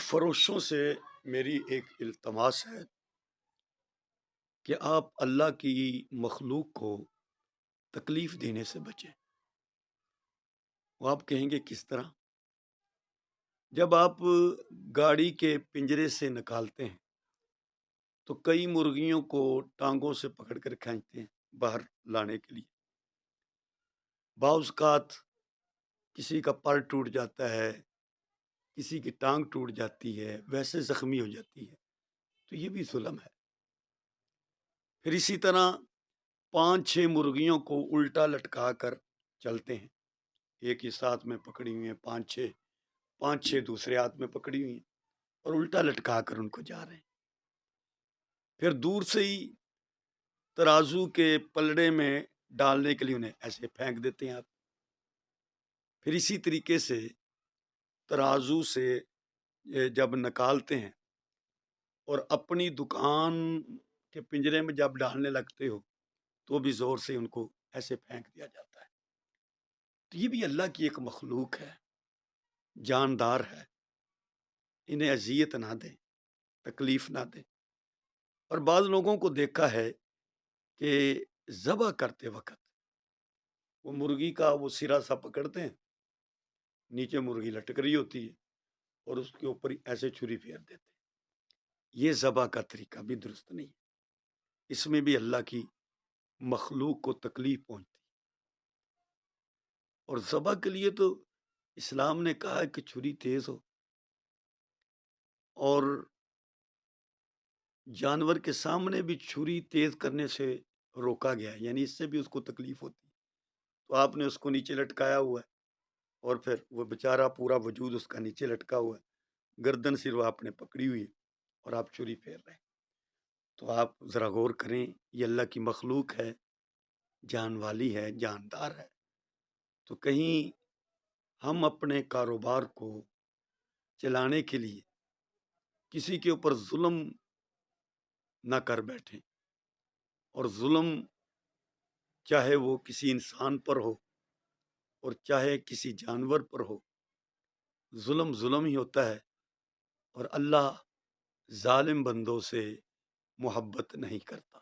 فروشوں سے میری ایک التماس ہے کہ آپ اللہ کی مخلوق کو تکلیف دینے سے بچیں۔ وہ آپ کہیں گے کس طرح؟ جب آپ گاڑی کے پنجرے سے نکالتے ہیں تو کئی مرغیوں کو ٹانگوں سے پکڑ کر کھینچتے ہیں باہر لانے کے لیے۔ بعض اوقات کسی کا پر ٹوٹ جاتا ہے، کسی کی ٹانگ ٹوٹ جاتی ہے، ویسے زخمی ہو جاتی ہے، تو یہ بھی ظلم ہے۔ پھر اسی طرح 5-6 مرغیوں کو الٹا لٹکا کر چلتے ہیں، ایک ہی ساتھ میں پکڑی ہوئی ہیں، پانچ چھ دوسرے ہاتھ میں پکڑی ہوئی ہیں اور الٹا لٹکا کر ان کو جا رہے ہیں۔ پھر دور سے ہی ترازو کے پلڑے میں ڈالنے کے لیے انہیں ایسے پھینک دیتے ہیں آپ۔ پھر اسی طریقے سے ترازو سے جب نکالتے ہیں اور اپنی دکان کے پنجرے میں جب ڈالنے لگتے ہو تو بھی زور سے ان کو ایسے پھینک دیا جاتا ہے۔ تو یہ بھی اللہ کی ایک مخلوق ہے، جاندار ہے، انہیں اذیت نہ دیں، تکلیف نہ دیں۔ اور بعض لوگوں کو دیکھا ہے کہ ذبح کرتے وقت وہ مرغی کا وہ سرا سا پکڑتے ہیں، نیچے مرغی لٹک رہی ہوتی ہے اور اس کے اوپر ایسے چھری پھیر دیتے ہیں۔ یہ ذبح کا طریقہ بھی درست نہیں ہے، اس میں بھی اللہ کی مخلوق کو تکلیف پہنچتی۔ اور ذبح کے لیے تو اسلام نے کہا ہے کہ چھری تیز ہو، اور جانور کے سامنے بھی چھری تیز کرنے سے روکا گیا ہے، یعنی اس سے بھی اس کو تکلیف ہوتی ہے۔ تو آپ نے اس کو نیچے لٹکایا ہوا ہے اور پھر وہ بیچارہ پورا وجود اس کا نیچے لٹکا ہوا ہے، گردن سر وہ آپ نے پکڑی ہوئی ہے اور آپ چھری پھیر رہے ہیں۔ تو آپ ذرا غور کریں، یہ اللہ کی مخلوق ہے، جان والی ہے، جاندار ہے، تو کہیں ہم اپنے کاروبار کو چلانے کے لیے کسی کے اوپر ظلم نہ کر بیٹھیں۔ اور ظلم چاہے وہ کسی انسان پر ہو اور چاہے کسی جانور پر ہو، ظلم ظلم ہی ہوتا ہے، اور اللہ ظالم بندوں سے محبت نہیں کرتا۔